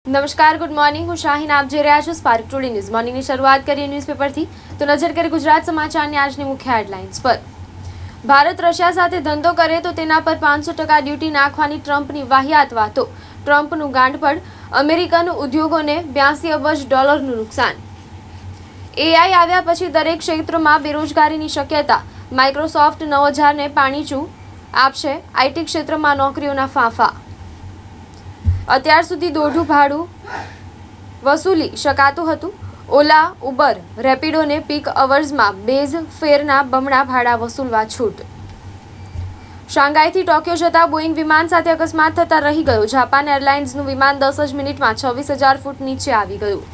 નમસ્કાર, good morning. હું શાહીન. આપ જોઈ રહ્યા છો સ્પાર્ક ટુડે ન્યૂઝ. મોર્નિંગની શરૂઆત કરીએ ન્યૂઝપેપરથી. તો નજર કરીએ ગુજરાત સમાચારની આજની મુખ્ય હેડલાઇન્સ પર. ભારત રશિયા સાથે ધંધો કરે તો તેના પર 500% ડ્યુટી નાખવાની ટ્રમ્પની વાહિયાત વાતો. ટ્રમ્પનું ગાંઠપણ. અમેરિકન ઉદ્યોગોને $82 અબજનું નુકસાન. એઆઈ આવ્યા પછી દરેક ક્ષેત્રમાં બેરોજગારીની શક્યતા. માઇક્રોસોફ્ટ 9000ને પાણીચું આપશે. આઈટી ક્ષેત્રમાં નોકરીઓના ફાંફા. અત્યાર સુધી દોઢું ભાડું વસૂલી શકાતું હતું. ઓલા, ઉબર, રેપિડોને પીક અવર્સમાં બેઝ ફેરના બમણા ભાડા વસૂલવા છૂટ. શાંઘાઈથી ટોક્યો જતા બોઈંગ વિમાન સાથે અકસ્માત થતા રહી ગયો. જાપાન એરલાઇન્સનું વિમાન 10 જ મિનિટમાં 26,000 ફૂટ નીચે આવી ગયું.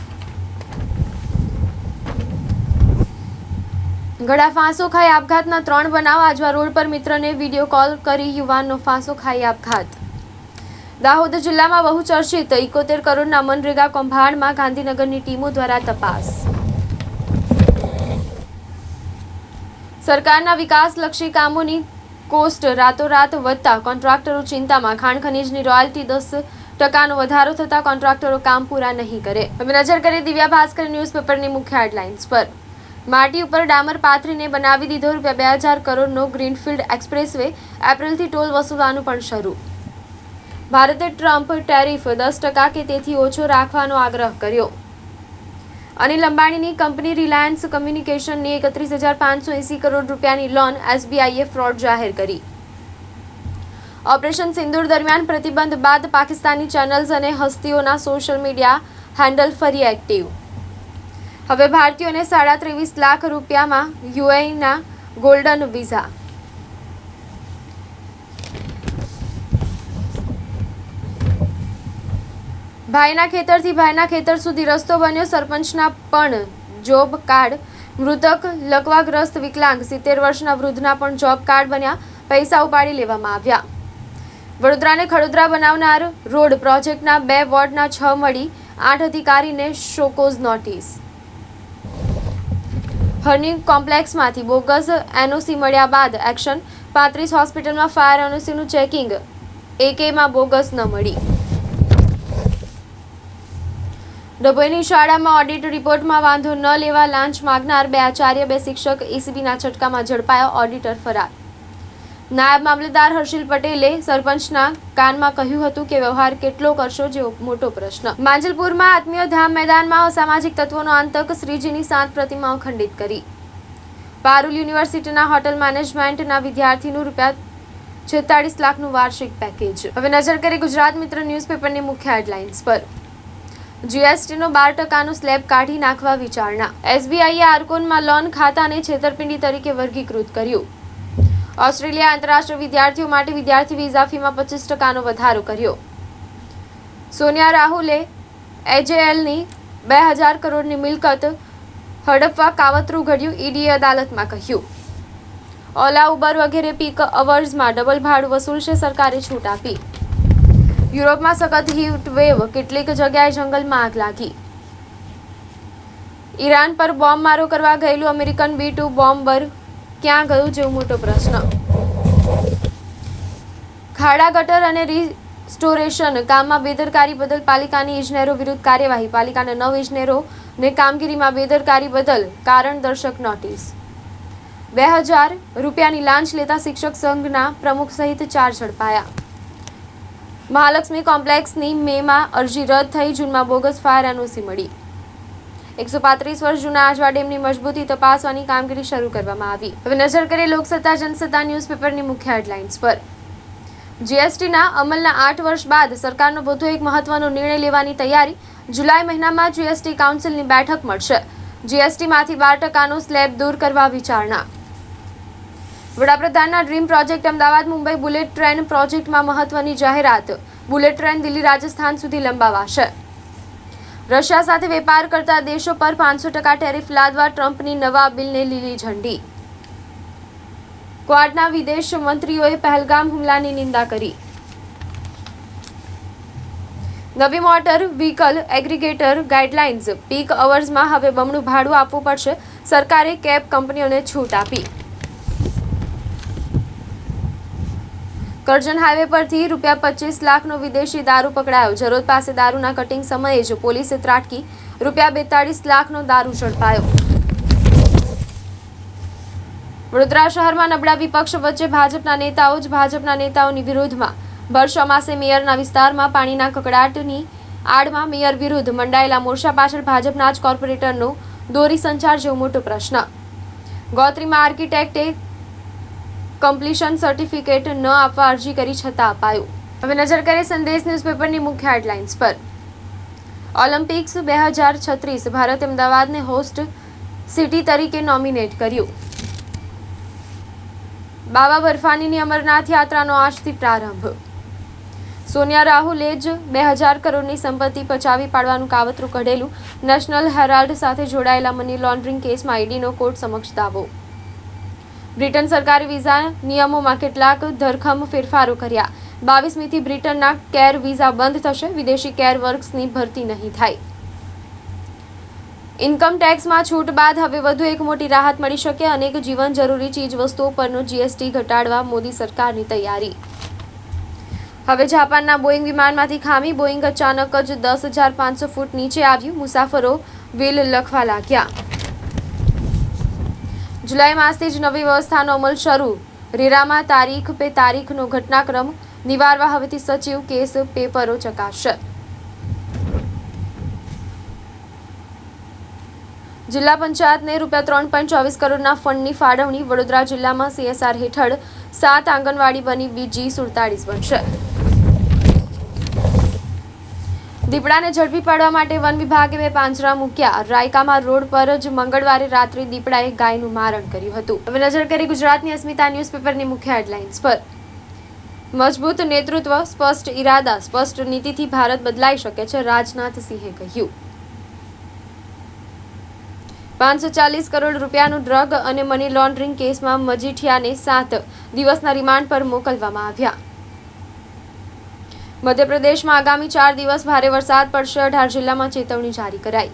ગળા ફાંસો ખાઈ આપઘાતના 3 બનાવ. આજવા રોડ પર મિત્રને વિડીયો કોલ કરી યુવાનનો ફાંસો ખાઈ આપઘાત. દાહોદ જિલ્લામાં બહુચર્ચિત 71 કરોડના મનરેગા કૌભાંડમાં ગાંધીનગરની ટીમો દ્વારા તપાસ. સરકારના વિકાસલક્ષી કામોની કોસ્ટ રાતોરાત વધતા કોન્ટ્રાક્ટરો ચિંતામાં. ખાણ ખનીજની રોયલ્ટી 10% વધારો થતા કોન્ટ્રાક્ટરો કામ પૂરા નહીં કરે. હવે નજર કરીએ દિવ્યા ભાસ્કર ન્યૂઝપેપરની મુખ્ય હેડલાઇન્સ પર. માટી ઉપર ડામર પાથરીને બનાવી દીધો ₹2000 કરોડનો ગ્રીનફિલ્ડ એક્સપ્રેસવે. એપ્રિલથી ટોલ વસૂલવાનું પણ શરૂ. ભારતે ટ્રમ્પ ટેરિફ 10% કે તેથી ઓછો રાખવાનો આગ્રહ કર્યો. અનિલ અંબાણીની કંપની રિલાયન્સ કમ્યુનિકેશનની 31,580 કરોડ રૂપિયાની લોન એસબીઆઈએ ફ્રોડ જાહેર કરી. ઓપરેશન સિંદૂર દરમિયાન પ્રતિબંધ બાદ પાકિસ્તાની ચેનલ્સ અને હસ્તીઓના સોશિયલ મીડિયા હેન્ડલ ફરી એક્ટિવ. હવે ભારતીયોને ₹23.5 લાખ યુએઈના ગોલ્ડન વિઝા. ભાઈના ખેતરથી ભાઈના ખેતર સુધી રસ્તો બન્યો. સરપંચના પણ જોબ કાર્ડ. મૃતક લકવાગ્રસ્ત વિકલાંગ 70 વર્ષના વૃદ્ધના પણ જોબ કાર્ડ બન્યા. પૈસા ઉપાડી લેવામાં આવ્યા. વડોદરાને ખડોદરા બનાવનાર રોડ પ્રોજેક્ટના 2 વોર્ડના 6 મળી. 8 અધિકારીને શોકોઝ નોટિસ. હર્નિંગ કોમ્પ્લેક્સમાંથી બોગસ એનઓસી મળ્યા બાદ એક્શન. 35 હોસ્પિટલમાં ફાયર એનઓસીનું ચેકિંગ. એકેમાં બોગસ ન મળી. ડભોઈની શાળામાં ઓડિટ રિપોર્ટમાં વાંધો ન લેવા લાંચ માગનાર 2 આચાર્ય 2 શિક્ષક એસીબીના છટકામાં ઝડપાયા. ઓડિટર ફરાર. નાયબ મામલતદાર હર્ષિલ પટેલે સરપંચના કાનમાં કહ્યું હતું કે વ્યવહાર કેટલો કરશો જેવો મોટો પ્રશ્ન. માંજલપુરમાં આત્મીય ધામ મેદાનમાં અસામાજિક તત્વોનો આતંક. શ્રીજીની 7 પ્રતિમાઓ ખંડિત કરી. પારુલ યુનિવર્સિટીના હોટલ મેનેજમેન્ટના વિદ્યાર્થીનું ₹46 લાખનું વાર્ષિક પેકેજ. હવે નજર કરીએ ગુજરાત મિત્ર ન્યૂઝપેપરની મુખ્ય હેડલાઇન્સ પર. જીએસટીનો 12%નો સ્લેબ કાઢી નાખવા વિચારણા. એસબીઆઈએ આર્કોનમાં લોન ખાતાને છેતરપિંડી તરીકે વર્ગીકૃત કર્યું. ઓસ્ટ્રેલિયા આંતરરાષ્ટ્રીય વિદ્યાર્થીઓ માટે વિદ્યાર્થી વિઝા ફીમાં 25%નો વધારો કર્યો. સોનિયા રાહુલે એજેએલની 2000 કરોડની મિલકત હડપવા કાવતરું ઘડ્યું. ઈડીએ અદાલતમાં કહ્યું. ઓલા, ઉબર વગેરે પીક અવર્સમાં ડબલ ભાડું વસૂલશે. સરકારે છૂટ આપી. યુરોપમાં સખત હીટ વેવ. કેટલીક જગ્યાએ જંગલમાં આગ લાગી. ઈરાન પર બોમ્બમારો કરવા ગયેલું અમેરિકન B-2 બોમ્બર ક્યાં ગયું જેવો મોટો પ્રશ્ન. ખાડા ગટર અને રિસ્ટોરેશન કામમાં બેદરકારી બદલ પાલિકાની ઇજનેરો વિરુદ્ધ કાર્યવાહી. પાલિકાના 9 ઇજનેરોને કામગીરીમાં બેદરકારી બદલ કારણદર્શક નોટિસ. ₹2000ની લાંચ લેતા શિક્ષક સંઘના પ્રમુખ સહિત 4 ઝડપાયા. મહાલક્ષ્મી કોમ્પ્લેક્સની મેમાં અરજી રદ થઈ. જૂનમાં બોગસ ફાયર એનઓસી મળી. 135 વર્ષ જૂના આજવા ડેમની મજબૂતી તપાસવાની કામગીરી શરૂ કરવામાં આવી. હવે નજર કરીએ લોકસત્તા જનસત્તા ન્યૂઝપેપરની મુખ્ય હેડલાઇન્સ પર. જીએસટીના અમલના 8 વર્ષ બાદ સરકારનો વધુ એક મહત્વનો નિર્ણય લેવાની તૈયારી. જુલાઈ મહિનામાં જીએસટી કાઉન્સિલની બેઠક મળશે. જીએસટીમાંથી 12%નો સ્લેબ દૂર કરવા વિચારણા. વડાપ્રધાનના dream project Ahmedabad Mumbai bullet train પ્રોજેક્ટમાં મહત્વની જાહેરાત. બુલેટ ટ્રેન દિલ્હી રાજસ્થાન સુધી લંબાવાશે. રશિયા સાથે વેપાર કરતા દેશો પર 500% ટેરિફ લાદવા ટ્રમ્પની નવા બિલને લીલી ઝંડી. ક્વાડના વિદેશ મંત્રીઓએ પહેલગામ હુમલાની નિંદા કરી. નવી motor vehicle aggregator guidelines. Peak અવર્સમાં હવે બમણું ભાડું આપવું પડશે. સરકારે કેબ કંપનીઓને છૂટ આપી. કરજણ હાઈવે પરથી ₹25 લાખનો વિદેશી દારૂ પકડાયો. જરોદ પાસે દારૂના કટિંગ સમયે જ પોલીસે ત્રાટકી ₹42 લાખનો દારૂ ઝડપાયો. વડોદરા શહેરમાં નબળા વિપક્ષ વચ્ચે ભાજપના નેતાઓની વિરોધમાં ભર ચોમાસે મેયરના વિસ્તારમાં પાણીના કકડાટની આડમાં મેયર વિરુદ્ધ મંડાયેલા મોરચા પાછળ ભાજપના જ કોર્પોરેટરનો દોરી સંચાર જેવો મોટો પ્રશ્ન. ગોત્રીમાં આર્કિટેક્ટે કમ્પ્લીશન સર્ટિફિકેટ ન આપવા અરજી કરી છતાં અપાયું. હવે નજર કરીએ સંદેશ ન્યૂઝપેપરની મુખ્ય હેડલાઇન્સ પર. ઓલિમ્પિક્સ 2036 ભારતે અમદાવાદને હોસ્ટ સિટી તરીકે નોમિનેટ કર્યું. બાબા બર્ફાનીની અમરનાથ યાત્રાનો આજથી પ્રારંભ. સોનિયા રાહુલે જ 2000 કરોડની સંપત્તિ પચાવી પાડવાનું કાવતરું ઘડેલું. નેશનલ હેરાલ્ડ સાથે જોડાયેલા મની લોન્ડરિંગ કેસમાં ઈડીનો કોર્ટ સમક્ષ દાવો. બ્રિટન સરકારે વિઝા નિયમોમાં કેટલાક ધરખમ ફેરફારો કર્યા. 22મીથી બ્રિટનના કેર વિઝા બંધ થશે. વિદેશી કેર વર્ક્સની ભરતી નહીં થાય. ઇન્કમ ટેક્સમાં છૂટ બાદ હવે વધુ એક મોટી રાહત મળી શકે. અનેક જીવન જરૂરી ચીજ વસ્તુઓ પરનો જીએસટી ઘટાડવા મોદી સરકારની તૈયારી. હવે જાપાનના બોઈંગ વિમાનમાંથી ખામી. બોઈંગ અચાનક જ 10,500 ફૂટ નીચે આવ્યું. મુસાફરો વિલ લખવા લાગ્યા. જુલાઈ માસથી જ નવી વ્યવસ્થાનો અમલ શરૂ. રેરામાં તારીખ પે તારીખનો ઘટનાક્રમ નિવારવા હવેથી સચિવ કેસ પેપરો ચકાસશે. જિલ્લા પંચાયતને ₹3.24 કરોડના ફંડની ફાળવણી. વડોદરા જિલ્લામાં CSR હેઠળ 7 આંગણવાડી બની બીજી 47 બનશે. દીપડાને ઝડપી પાડવા માટે વન વિભાગે 2 પાંજરા મૂક્યા. રાયકામાં રોડ પર જ મંગળવારે રાત્રે દીપડાએ ગાયનું મારણ કર્યું હતું. હવે નજર કરી ગુજરાતની અસ્મિતા ન્યૂઝપેપરની મુખ્ય હેડલાઇન્સ પર. મજબૂત નેતૃત્વ, સ્પષ્ટ ઇરાદા, સ્પષ્ટ નીતિથી ભારત બદલાઈ શકે છે, રાજનાથસિંહે કહ્યું. 540 કરોડ રૂપિયાનું ડ્રગ અને મની લોન્ડરિંગ કેસમાં મજીઠિયાને 7 દિવસના રિમાન્ડ પર મોકલવામાં આવ્યા. મધ્યપ્રદેશમાં આગામી 4 દિવસ ભારે વરસાદ પડશે. 18 જિલ્લામાં ચેતવણી જારી કરાઈ.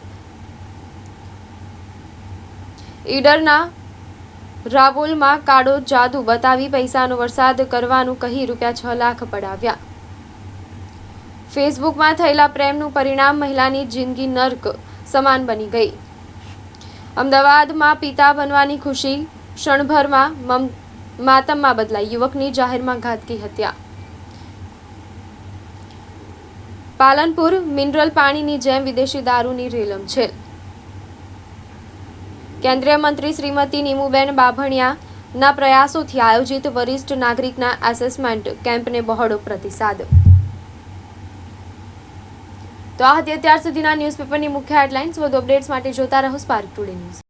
ઈડરના રાવોલમાં કાળો જાદુ બતાવી પૈસાનો વરસાદ કરવાનું કહી ₹6 લાખ પડાવ્યા. ફેસબુકમાં થયેલા પ્રેમનું પરિણામ મહિલાની જિંદગી નર્ક સમાન બની ગઈ. અમદાવાદમાં પિતા બનવાની ખુશી ક્ષણભરમાં માતમમાં બદલાઈ. યુવકની જાહેરમાં ઘાતકી હત્યા. પાલનપુર મિનરલ પાણીની જેમ વિદેશી દારૂની રેલમછેલ. કેન્દ્રીય મંત્રી શ્રીમતી નીમુબેન બાભણિયાના પ્રયાસોથી આયોજિત વરિષ્ઠ નાગરિકના એસેસમેન્ટ કેમ્પને બહોળો પ્રતિસાદ. તો આ હતી અત્યાર સુધીના ન્યૂઝપેપરની મુખ્ય હેડલાઇન્સ. વધુ અપડેટ્સ માટે જોતા રહો સ્પાર્ક ટુડે ન્યૂઝ.